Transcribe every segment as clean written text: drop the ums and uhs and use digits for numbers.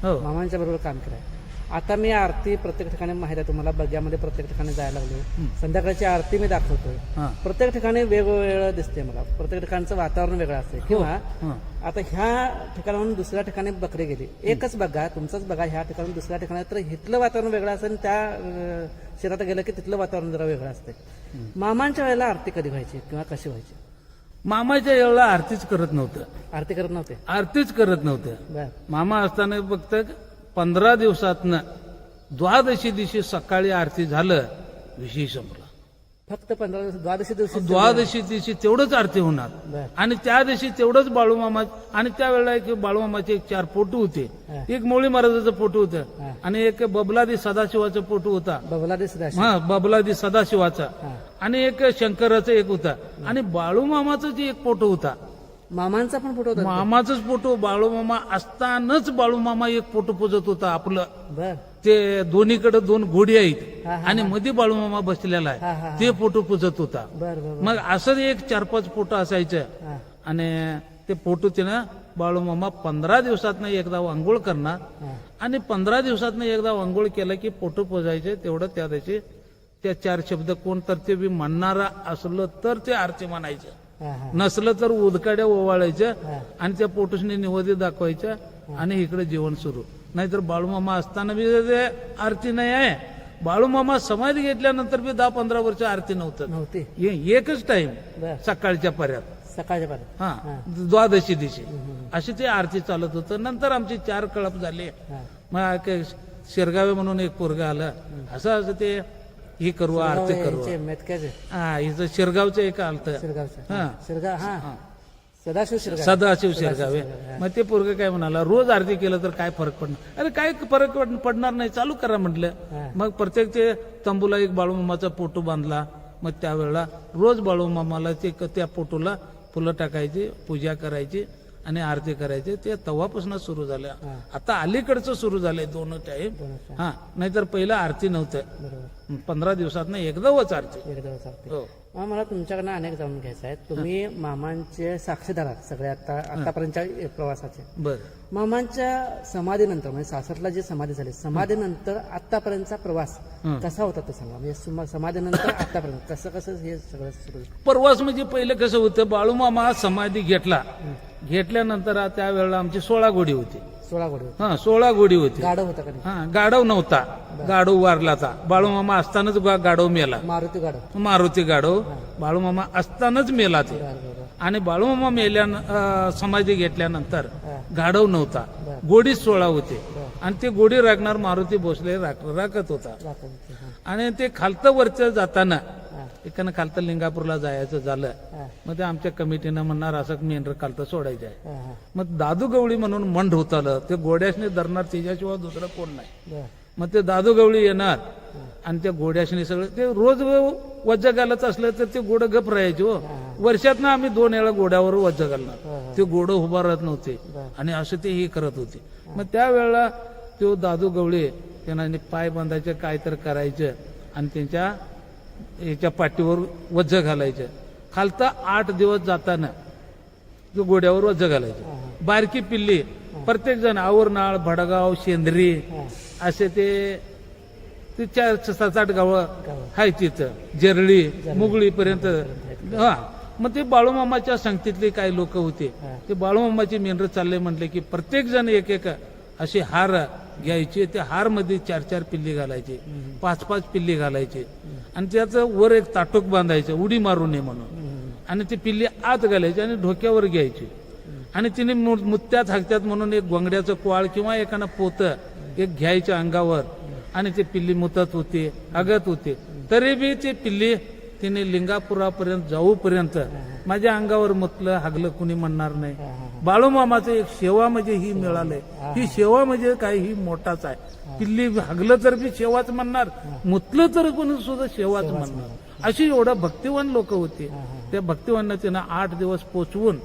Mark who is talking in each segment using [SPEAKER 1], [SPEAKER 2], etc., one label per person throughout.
[SPEAKER 1] हो.
[SPEAKER 2] मामांच्या बरोबर काम केलं आहे. आता मी आरती प्रत्येक ठिकाणी माहिती आहे तुम्हाला, बग्यामध्ये प्रत्येक ठिकाणी जायला लागलो. संध्याकाळची आरती मी दाखवतोय.
[SPEAKER 1] हां
[SPEAKER 2] प्रत्येक ठिकाणी वेगवेगळं दिसते मला, प्रत्येक ठिकाणचं वातावरण वेगळं असते. किंवा
[SPEAKER 1] हां
[SPEAKER 2] आता ह्या ठिकाणाहून दुसऱ्या ठिकाणी बकरी गेली, एकच बघा तुमचंच बघा, ह्या ठिकाणून दुसऱ्या ठिकाणी तर इथलं वातावरण वेगळं असतं आणि त्या शेतात गेलं की तिथलं वातावरण जरा वेगळं असते. मामांच्या वेळेला आरती कधी व्हायची किंवा कशी व्हायची?
[SPEAKER 1] मामाच्या वेळेला आरतीच करत नव्हतं.
[SPEAKER 2] आरती करत नव्हते?
[SPEAKER 1] आरतीच करत नव्हतं.
[SPEAKER 2] बर.
[SPEAKER 1] मामा असताना फक्त 15 दिवसातनं द्वादशी दिवशी सकाळी आरती झालं, विषय संपला.
[SPEAKER 2] फक्त 15 दिवस, द्वादशी दिवशी?
[SPEAKER 1] द्वादशी दिवशी तेवढंच आरती होणार.
[SPEAKER 2] बर.
[SPEAKER 1] आणि त्या दिवशी तेवढंच बाळूमामा. आणि त्यावेळेला एक बाळूमामाचे 4 फोटो होते.
[SPEAKER 2] हा.
[SPEAKER 1] एक मोळी महाराजाचं फोटो होतं
[SPEAKER 2] हा.
[SPEAKER 1] आणि एक बबलादी सदाशिवाचा फोटो होता.
[SPEAKER 2] बबलादी सदाशिव.
[SPEAKER 1] हा, बबलादी सदाशिवाचा.
[SPEAKER 2] हा.
[SPEAKER 1] आणि एक शंकराचा एक होता. आणि बाळूमामाचा जे एक फोटो होता,
[SPEAKER 2] मामांचा पण फोटो होता?
[SPEAKER 1] मामाचाच फोटो. बाळूमामा असतानाच बाळूमामा एक फोटो पुजत होता आपलं.
[SPEAKER 2] बर.
[SPEAKER 1] ते दोन्हीकडे 2 घोडी आहेत
[SPEAKER 2] हा, हा,
[SPEAKER 1] आणि मध्ये बाळूमामा बसलेला
[SPEAKER 2] हा, हा,
[SPEAKER 1] आहे,
[SPEAKER 2] हा.
[SPEAKER 1] ते फोटो पुजत होता.
[SPEAKER 2] बर बर.
[SPEAKER 1] मग असं एक 4-5 फोटो असायचं.
[SPEAKER 2] हा.
[SPEAKER 1] आणि ते फोटो तिनं बाळूमामा 15 दिवसातनं एकदा आंघोळ करणार.
[SPEAKER 2] हा.
[SPEAKER 1] आणि 15 दिवसातनं एकदा आंघोळ केलं की फोटो पुजायचे. तेवढं त्या दिवशी त्या 4 शब्द कोण तर ते बी म्हणणारा असलं तर ते आरती म्हणायचं,
[SPEAKER 2] हा, हा.
[SPEAKER 1] नसलं तर उदकाड्या ओवाळायच्या
[SPEAKER 2] हा.
[SPEAKER 1] आणि त्या फोटोसने निवेदी दाखवायच्या आणि इकडे जेवण सुरू. नाहीतर बाळूमामा असताना बी ते आरती नाही आहे. बाळूमामा समाधी घेतल्यानंतर बी 10-15 वर्ष आरती
[SPEAKER 2] नव्हती?
[SPEAKER 1] एकच टाइम
[SPEAKER 2] बर.
[SPEAKER 1] सकाळच्या पर्यंत.
[SPEAKER 2] सकाळच्या पर्यंत?
[SPEAKER 1] हा, द्वादशी दिवशी अशी ते आरती चालत होतं. नंतर आमची 4 कळप झाले.
[SPEAKER 2] हा.
[SPEAKER 1] मग शिरगावे म्हणून एक पोरगा आलं. असं ते हे करू, आरती करू.
[SPEAKER 2] यांचे मेतक्याचे?
[SPEAKER 1] हा, हिचं शिरगावचं एक आलतं.
[SPEAKER 2] शिरगावचं?
[SPEAKER 1] हा.
[SPEAKER 2] शिरगाव. हा. सदाशिव शिरगाव.
[SPEAKER 1] सदाशिव शिरगावे. मग ते पोरग काय म्हणाला, रोज आरती केलं तर काय फरक पडणार? अरे काय फरक पडणार नाही, चालू करा म्हटलं.
[SPEAKER 2] हा.
[SPEAKER 1] मग प्रत्येक ते तंबूला एक बाळूमामाचा फोटो बांधला. मग त्यावेळेला रोज बाळूमामाला ते त्या फोटोला फुलं टाकायची, पूजा करायची आणि आरती करायची. ते तेव्हापासून सुरू झालं.
[SPEAKER 2] हा.
[SPEAKER 1] आता अलीकडचं सुरू झालंय 2 टाइम.
[SPEAKER 2] दोन वर्ष.
[SPEAKER 1] हा, नाहीतर पहिलं आरती नव्हतं.
[SPEAKER 2] बरोबर.
[SPEAKER 1] 15 दिवसात एकदा होच आरती.
[SPEAKER 2] एकदा चालते.
[SPEAKER 1] हो.
[SPEAKER 2] मला तुमच्याकडनं अनेक जाणून घ्यायचं आहे. तुम्ही मामांचे साक्षीदार आहात सगळे आतापर्यंतच्या प्रवासाचे.
[SPEAKER 1] बर.
[SPEAKER 2] मामांच्या समाधीनंतर म्हणजे 66ला जी समाधी झाली, समाधीनंतर आतापर्यंतचा प्रवास कसा होता तो सांगा. म्हणजे समाधीनंतर आतापर्यंत कसं कसं हे सगळं सुरू झालं?
[SPEAKER 1] परवास म्हणजे पहिलं कसं होतं, बाळूमामा समाधी घेतल्यानंतर त्यावेळेला आमची 16 घोडी होती.
[SPEAKER 2] 16 घोडे?
[SPEAKER 1] हा, 16 घोडी होती.
[SPEAKER 2] गाडव होता का नाही?
[SPEAKER 1] हा, गाढव नव्हता. गाढव वारलाचा. बाळूमामा असतानाच गाढव मेला.
[SPEAKER 2] मारुती गाडव?
[SPEAKER 1] मारुती गाढव बाळूमामा असतानाच मेला ते. आणि बाळूमामा समाधी घेतल्यानंतर गाढव नव्हता. गोडी 16 होते. आणि ते गोडी राखणार मारुती भोसले राखत होता. आणि ते खालतं वरचं जाताना एकानं खालतं लिंगापूरला जायचं झालं. मग ते आमच्या कमिटीनं म्हणणार असं मेंढर खालतं सोडायचं आहे. मग दादू गवळी म्हणून मंड होतं, ते घोड्याशने धरणार, त्याच्याशिवाय दुसरं कोण नाही. मग ते दादू गवळी येणार आणि त्या घोड्याशने सगळं ते रोज वज्ज घालत असलं तर ते घोडं गप राहायचे. हो, वर्षातनं आम्ही 2 वेळा घोड्यावर वज्ज घालणार. ते घोडं उभा राहत नव्हते आणि असं ते हे करत होते. मग त्यावेळेला तो दादू गवळी त्यांना पाय बांधायचं, काय तर करायचं आणि त्यांच्या याच्या पाठीवर वज्ज घालायचं. खालतं 8 दिवस जाताना तो घोड्यावर वज्ज घालायचं. बारकी पिल्ली प्रत्येक जण आवरनाळ, भडगाव, शेंद्री असे ते 4-7-8 गावं आहे तिथं. जेरळी, मुगळीपर्यंत. हा, मग ते बाळूमामाच्या संगतीतले काही लोक होते. ते बाळूमामाची मेंढर चालले म्हटले की प्रत्येक जण एक असे हार घ्यायचे. त्या हार मध्ये 4-4 पिल्ली घालायचे, 5-5 पिल्ली घालायचे आणि त्याचं वर एक ताटोक बांधायचं उडी मारू नये म्हणून. आणि ती पिल्ली आत घालायची आणि डोक्यावर घ्यायची. आणि तिने मुत्यात हाकत्यात म्हणून एक गोंगड्याचं क्वाळ किंवा एकानं पोतं एक घ्यायचं अंगावर आणि ते पिल्ली मुतत होते, हगत होते. तरी बी ते पिल्ली तिने लिंगापुरापर्यंत जाऊपर्यंत माझ्या अंगावर मुतलं, हागलं कुणी म्हणणार नाही. बाळूमामाचं एक सेवा म्हणजे ही मिळालंय. ही सेवा म्हणजे काय, ही मोठाच आहे. पिल्ली हागलं तर बी सेवाच म्हणणार, मुतलं तर कोणी सुद्धा सेवाच म्हणणार. अशी एवढं भक्तिवान लोक होते. त्या भक्तिवांना त्यांना 8 दिवस पोचवून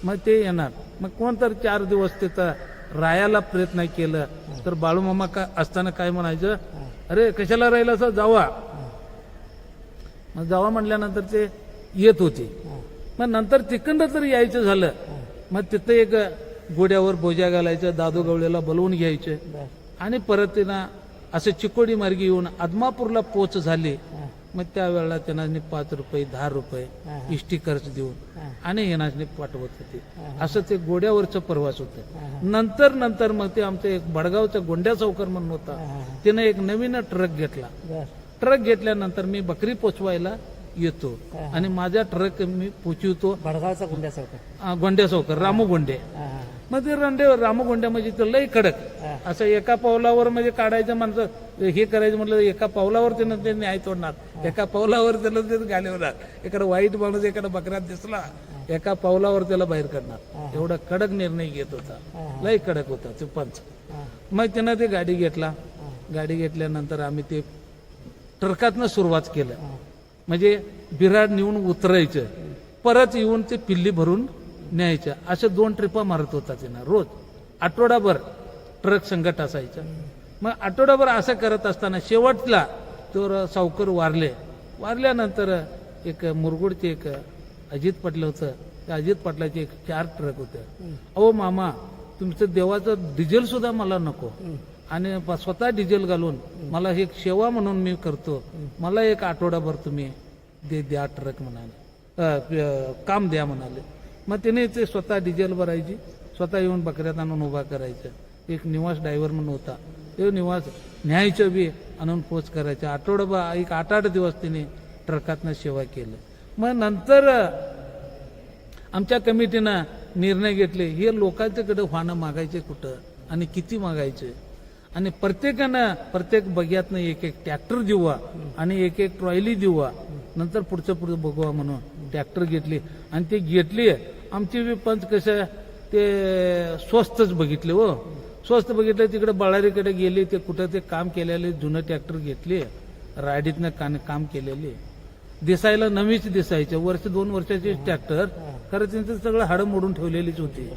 [SPEAKER 1] मग ते येणार. मग कोणतर 4 दिवस तिथं राहायला प्रयत्न केलं तर बाळूमामा असताना काय म्हणायचं, अरे कशाला राहिलं असं, जावा. मग जावा म्हटल्यानंतर ते येत होते. मग नंतर तिकडं तर यायचं झालं, मग तिथं एक गोड्यावर बोजा घालायचं, दादू गवळेला बोलवून घ्यायचे
[SPEAKER 2] बर
[SPEAKER 1] आणि परत त्यांना असं चिकोडी मार्गी येऊन आदमापूरला पोच झाले.
[SPEAKER 2] हा,
[SPEAKER 1] मग त्यावेळेला त्यांना 5 रुपये 10 रुपये
[SPEAKER 2] हा.
[SPEAKER 1] इष्टी खर्च देऊन
[SPEAKER 2] हा.
[SPEAKER 1] आणि येणारे पाठवत होते.
[SPEAKER 2] हा.
[SPEAKER 1] असं ते गोड्यावरचं प्रवास होतं.
[SPEAKER 2] हा.
[SPEAKER 1] नंतर मग ते आमचं एक बडगावचा गोंड्या चौकर म्हणून होता,
[SPEAKER 2] हा.
[SPEAKER 1] त्यानं एक नवीन ट्रक घेतला.
[SPEAKER 2] बर
[SPEAKER 1] ट्रक घेतल्यानंतर मी बकरी पोचवायला येतो
[SPEAKER 2] हा.
[SPEAKER 1] आणि माझा ट्रक मी पोचवतो
[SPEAKER 2] भडगावचा गुंड्या चौकात.
[SPEAKER 1] गोंड्या चौकर रामू गोंडे.
[SPEAKER 2] हा, हा.
[SPEAKER 1] मग ते रामू गोंड्या म्हणजे ते लई कडक
[SPEAKER 2] हा.
[SPEAKER 1] असं एका पावलावर म्हणजे काढायचं माणसं हे करायचं म्हटलं एका पावलावर त्यानं ते न्याय तोडणार, एका पावलावर त्याला ते घालवणार. एखादा वाईट माणूस एखादा बकऱ्यात दिसला एका पावलावर त्याला बाहेर काढणार. एवढा कडक निर्णय घेत होता, लई कडक होता ते पंच.
[SPEAKER 2] हा.
[SPEAKER 1] मग त्यानं ते गाडी घेतला. गाडी घेतल्यानंतर आम्ही ते ट्रकातनं सुरुवात केलं. म्हणजे बिराड नेऊन उतरायचं, परत येऊन ते पिल्ली भरून न्यायचं. अशा 2 ट्रिपा मारत होता त्यानं रोज. आठवडाभर ट्रक संकट असायचं. मग आठवडाभर असं करत असताना शेवटला तो सावकर वारल्यानंतर एक मुरगुडचे एक अजित पाटील होतं, त्या अजित पाटलाचे एक 4 ट्रक होते. अहो मामा, तुमचं देवाचं डिझेल सुद्धा मला नको आणि स्वतः डिझेल घालून मला एक सेवा म्हणून मी करतो, मला एक आठवडाभर तुम्ही द्या ट्रक म्हणाले, काम द्या म्हणाले. मग त्याने ते स्वतः डिझेल भरायची, स्वतः येऊन बकऱ्यात आणून उभा करायचं. एक निवास ड्रायव्हर म्हणून होता, ते निवास न्यायचं बी आणून पोच करायचं. आठवडाभर एक 8 दिवस त्याने ट्रकातनं सेवा केलं. मग नंतर आमच्या कमिटीनं निर्णय घेतले, हे लोकांच्याकडे व्हाणं मागायचे कुठं आणि किती मागायचे, आणि प्रत्येक बग्यातनं एक ट्रॅक्टर देऊवा आणि एक ट्रॉयली देऊवा, नंतर पुढचं बघूवा म्हणून ट्रॅक्टर घेतली. आणि ते घेतली. आमची बी पंच कसं ते स्वस्तच बघितले हो, स्वस्त बघितले. तिकडे बळारीकडे गेले, ते कुठं ते काम केलेले जुनं ट्रॅक्टर घेतले, राडीतनं काम केलेले, दिसायला नवीच दिसायचे. 2 वर्षाचे ट्रॅक्टर, खरं त्यांचं सगळं हाडं मोडून ठेवलेलीच होती.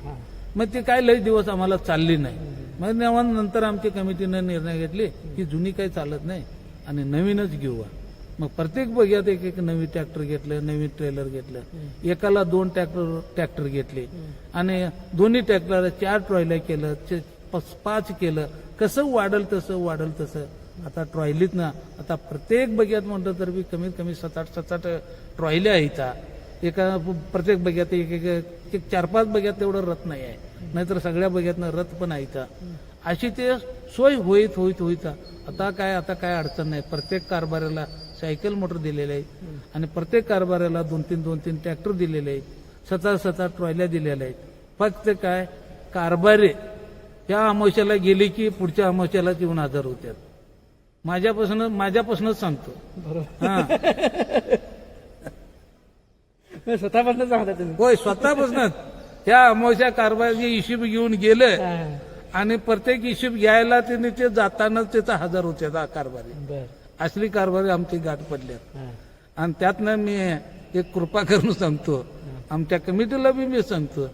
[SPEAKER 1] मग ते काय लई दिवस आम्हाला चालली नाही. मग नंतर आमच्या कमिटीनं निर्णय घेतले की जुनी काही चालत नाही आणि नवीनच घेऊया. मग प्रत्येक बघ्यात एक नवीन ट्रॅक्टर घेतलं, नवीन ट्रेलर घेतलं. एकाला 2 ट्रॅक्टर घेतले आणि दोन्ही ट्रॅक्टरला 4 ट्रॉयल्या केलं, 5 केलं. कसं वाढल तसं आता ट्रॉयलीत ना, आता प्रत्येक बग्यात म्हटलं तर बी कमीत कमी 7-8 ट्रॉयल्या आहेत. एका प्रत्येक बग्यात एक 4-5 बग्यात तेवढं रथ नाही आहे, नाहीतर सगळ्या बग्यातनं रथ पण आहेत. अशी ते सोय होईत आता काय अडचण नाही. प्रत्येक कारभाराला सायकल मोटर दिलेले आहेत आणि प्रत्येक कारभाराला 2-3 ट्रॅक्टर दिलेले आहेत, 7 ट्रॉयल्या दिलेल्या आहेत. फक्त काय कारभारी त्या अमावस्याला गेली की पुढच्या अमावस्याला येऊन हजर होत्यात. माझ्यापासूनच सांगतो.
[SPEAKER 2] बरोबर.
[SPEAKER 1] हा
[SPEAKER 2] स्वतःपासून सांगता तुम्ही.
[SPEAKER 1] होय, स्वतःपासूनच त्या अमावस्या कारभाराचे हिशोब घेऊन गेलं
[SPEAKER 2] हा.
[SPEAKER 1] आणि प्रत्येक हिशोब घ्यायला त्याने ते जातानाच त्याचा हजर होते कारभारी.
[SPEAKER 2] बर.
[SPEAKER 1] असली कारभारी आमची गाठ पडल्यात.
[SPEAKER 2] हा.
[SPEAKER 1] आणि त्यातनं मी एक कृपा करून सांगतो, आमच्या कमिटीला बी मी सांगतो,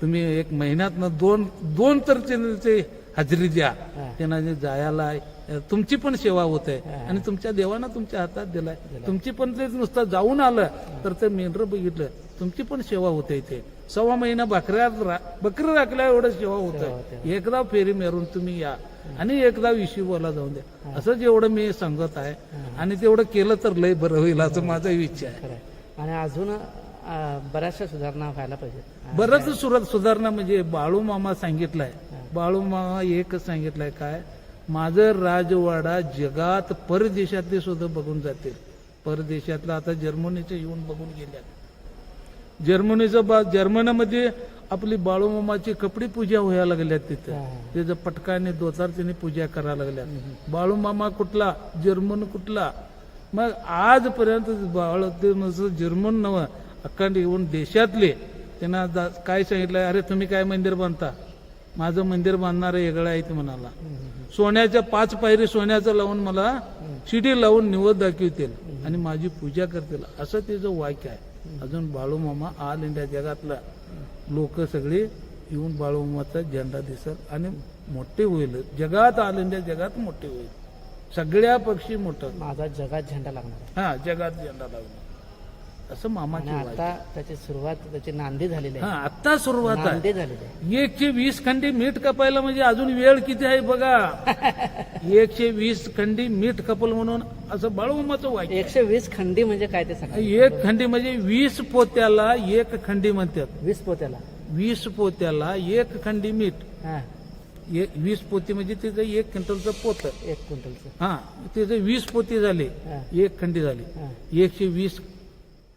[SPEAKER 1] तुम्ही 1 महिन्यातनं दोन तर ते हजेरी द्या. त्यांना जायला तुमची पण सेवा होत आहे आणि तुमच्या देवानं तुमच्या हातात दिलाय. तुमची पण ते नुसतं जाऊन आलं तर ते मेंढर बघितलं, तुमची पण सेवा होते. इथे 1.25 महिना बकरी राखल्या एवढं सेवा होत आहे. एकदा फेरी मारून तुम्ही या आणि एकदा हिशोबाला जाऊन द्या. असंच एवढं मी सांगत आहे आणि तेवढं केलं तर लय बरं होईल असं माझा इच्छा आहे.
[SPEAKER 2] खरं आहे. आणि अजून बऱ्याचशा सुधारणा व्हायला पाहिजेत.
[SPEAKER 1] बरंच सुधारणा म्हणजे बाळूमामा सांगितलंय. बाळूमामा एकच सांगितलंय, काय माझं राजवाडा जगात परदेशातले सुद्धा बघून जातील. परदेशातलं आता जर्मनीचे येऊन बघून गेल्या. जर्मनीमध्ये आपली बाळूमामाची कपडी पूजा व्हायला लागल्यात. तिथं त्याचं पटकाने 2-4 त्यांनी पूजा करायला लागल्यात. बाळूमामा कुठला, जर्मन कुठला. मग आजपर्यंत जर्मन नव अखंड येऊन देशातले त्यांना काय सांगितलंय, अरे तुम्ही काय मंदिर बांधता, माझं मंदिर बांधणार वेगळं आहे ते म्हणाला. सोन्याच्या 5 पायरी सोन्याचं लावून मला शिडी लावून निवड दाखवतील आणि माझी पूजा करतील, असं त्याचं वाक्य आहे. अजून बाळूमामा ऑल इंडिया जगातला लोक सगळे येऊन बाळूमामाचा झेंडा दिसल आणि मोठे होईल. जगात ऑल इंडिया जगात मोठे होईल, सगळ्या पक्षी मोठं.
[SPEAKER 2] माझा जगात झेंडा लागणार.
[SPEAKER 1] हा, जगात झेंडा लागणार असं
[SPEAKER 2] आणि
[SPEAKER 1] मामाची वाच.
[SPEAKER 2] आता त्याची सुरुवात त्याची नांदी झालेली
[SPEAKER 1] हा
[SPEAKER 2] आहे,
[SPEAKER 1] आता सुरुवात आहे.
[SPEAKER 2] नांदी झालेली आहे.
[SPEAKER 1] 120 खंडी मीठ कपायला म्हणजे अजून वेळ किती आहे बघा. 120 खंडी मीठ कपल म्हणून असं बाळूमामाचं वाक्य.
[SPEAKER 2] 120 खंडी म्हणजे काय ते सांगा.
[SPEAKER 1] एक खंडी म्हणजे 20 पोत्याला एक खंडी म्हणतात.
[SPEAKER 2] 20 पोत्याला
[SPEAKER 1] 20 पोत्याला एक खंडी मीठ.
[SPEAKER 2] हा
[SPEAKER 1] 20 पोती म्हणजे तिचं 1 क्विंटलचं पोत.
[SPEAKER 2] 1 क्विंटलचं.
[SPEAKER 1] हा तिथे 20 पोती झाली,
[SPEAKER 2] हा.
[SPEAKER 1] 1 खंडी झाली.
[SPEAKER 2] हा.
[SPEAKER 1] 120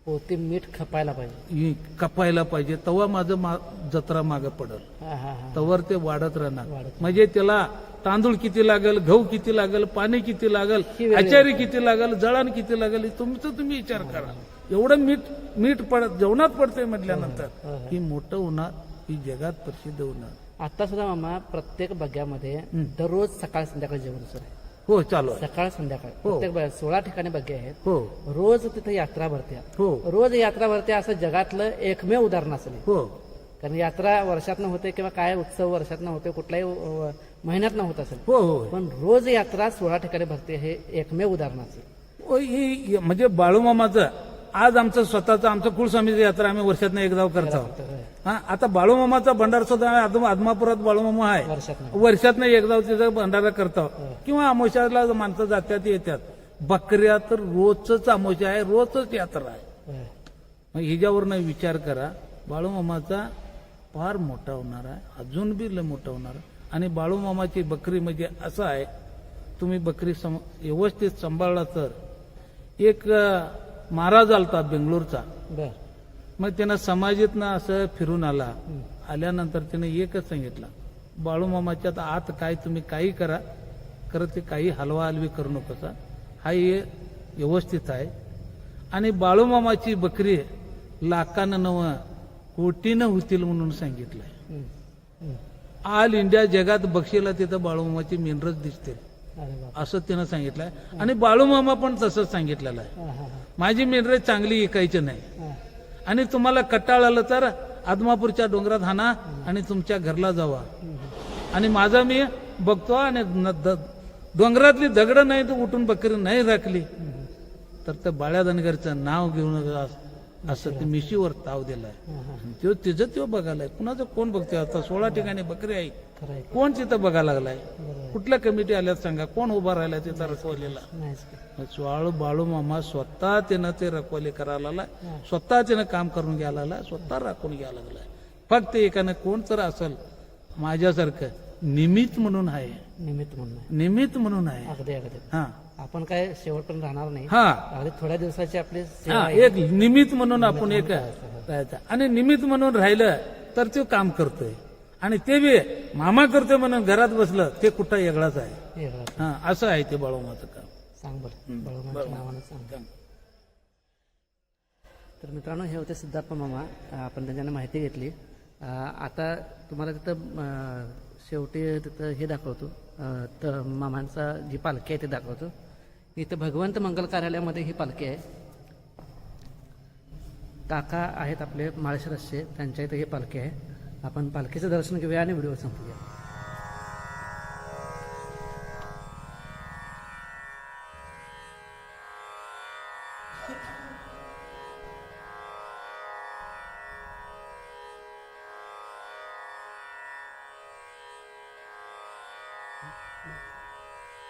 [SPEAKER 2] पोती मीठ खपायला पाहिजे.
[SPEAKER 1] कपायला पाहिजे, तेव्हा माझं जत्रा मागं पडल.
[SPEAKER 2] हा हा हा
[SPEAKER 1] तवर ते वाढत राहणार.
[SPEAKER 2] वाढत.
[SPEAKER 1] म्हणजे त्याला तांदूळ किती लागेल, गहू किती लागेल, पाणी किती लागेल,
[SPEAKER 2] ही वेगळी
[SPEAKER 1] आचारी किती लागेल, जळण किती लागेल, तुम्ही विचार करा. एवढं मीठ पडत जेवणात पडतंय म्हटल्यानंतर ही मोठं होणार, ही जगात प्रसिद्ध होणार.
[SPEAKER 2] आता सुद्धा मामा प्रत्येक बग्ग्यामध्ये दररोज सकाळ संध्याकाळ जेवण सुरू आहे.
[SPEAKER 1] हो चालू आहे.
[SPEAKER 2] सकाळ संध्याकाळ
[SPEAKER 1] हो.
[SPEAKER 2] प्रत्येक 16 ठिकाणी बग्गे आहेत.
[SPEAKER 1] हो
[SPEAKER 2] रोज तिथे यात्रा भरते.
[SPEAKER 1] हो
[SPEAKER 2] रोज यात्रा भरते असं जगातलं एकमेव उदाहरण असेल.
[SPEAKER 1] हो
[SPEAKER 2] कारण यात्रा वर्षातनं होते किंवा काय उत्सव वर्षातनं होते, कुठलाही महिन्यातनं होत असेल,
[SPEAKER 1] हो हो
[SPEAKER 2] पण रोज यात्रा 16 ठिकाणी भरते हे एकमेव उदाहरण असेल.
[SPEAKER 1] हो, ही म्हणजे बाळूमामाचं आज आमचं कुलस्वामीची यात्रा आम्ही वर्षातनं एकदा करतो. हा आता बाळूमामाचा भंडारा सुद्धा आदमापुरात बाळूमामा आहे,
[SPEAKER 2] वर्षातनं
[SPEAKER 1] वर्षातनं एकदा तिचा भंडारा करतो. किंवा अमावस्याला माणसं जात्यात येतात. बकऱ्या तर रोजच अमावस्या आहे, रोजच यात्रा आहे. मग ह्याच्यावरनं विचार करा, बाळूमामाचा फार मोठा होणार आहे, अजून बी लय मोठा होणार आहे. आणि बाळूमामाची बकरी म्हणजे असं आहे, तुम्ही बकरी व्यवस्थित सांभाळला तर. एक महाराज आलता बेंगलोरचा,
[SPEAKER 2] बर
[SPEAKER 1] मग त्यानं समाजीतनं असं फिरून आल्यानंतर त्यानं एकच सांगितलं, बाळूमामाच्या आत काय तुम्ही काही करा, खरं ते काही हलवा हलवी करू नकोसा, हा हे व्यवस्थित आहे. आणि बाळूमामाची बकरी लाखानं नव कोटीनं होतील म्हणून सांगितलंय. ऑल इंडिया जगात बक्षीला तिथं बाळूमामाची मेंढरच दिसते
[SPEAKER 2] अरे बाप.
[SPEAKER 1] असं त्यानं सांगितलंय. आणि बाळूमामा पण तसंच सांगितलेलं आहे,
[SPEAKER 2] हा, हा, हा.
[SPEAKER 1] माझी मेंढरे चांगली ऐकायची नाही.
[SPEAKER 2] हा.
[SPEAKER 1] आणि तुम्हाला कटाळ आलं तर आदमापूरच्या डोंगरात हाना आणि तुमच्या घरला जावा. आणि माझा मी बघतो, आणि डोंगरातली दगड नाही तर उठून बकरी नाही राखली तर त्या बाळ्या धनगरचं नाव घेऊन असं ते मिशीवर ताव दिलाय. तो तिचं तो बघायलाय, कुणाचं कोण बघतोय. आता 16 ठिकाणी बकरी आहे,
[SPEAKER 2] खरं आहे.
[SPEAKER 1] कोण तिथं बघायला लागलाय,
[SPEAKER 2] बरोबर.
[SPEAKER 1] कुठल्या कमिटी आल्यात सांगा, कोण उभा राहिला तिथं रखवलेला.
[SPEAKER 2] नाहीच की.
[SPEAKER 1] बाळूमामा स्वतः त्यानं ते रखवाले करायला लागलाय, स्वतः त्यानं काम करून घ्यायला लागलाय, स्वतः राखून घ्यायला लागलाय. फक्त एकानं कोण तर असेल माझ्यासारखं निमित्त म्हणून आहे,
[SPEAKER 2] निमित्त म्हणून आहे.
[SPEAKER 1] निमित्त म्हणून आहे.
[SPEAKER 2] अगदी अगदी.
[SPEAKER 1] हा
[SPEAKER 2] आपण काय शेवटपर्यंत राहणार नाही.
[SPEAKER 1] हा
[SPEAKER 2] अगदी थोड्या दिवसाची आपली सेवा
[SPEAKER 1] हा
[SPEAKER 2] आहे.
[SPEAKER 1] एक निमित्त म्हणून आपण एक राहायचं. आणि निमित्त म्हणून राहिलं तर ते काम करतोय. आणि ते बी मामा करतोय म्हणून घरात बसलं ते कुठं वेगळाच आहे.
[SPEAKER 2] वेगळं.
[SPEAKER 1] हा असं आहे ते बाळूमाचं काम.
[SPEAKER 2] सांग बरं, बळवंताच्या नावानं सांग. तर मित्रांनो, हे होते सिद्धाप्पा मामा. आपण त्यांच्यानं माहिती घेतली. आता तुम्हाला तिथं शेवटी तिथं हे दाखवतो, तर मामांचा जी पालखी आहे ते दाखवतो. इथं भगवंत मंगल कार्यालयामध्ये ही पालखी आहे. काका आहेत आपले माळशिरसचे, त्यांच्या इथं ही पालखी आहे. आपण पालखीचं दर्शन घेऊया आणि व्हिडिओ संपूया.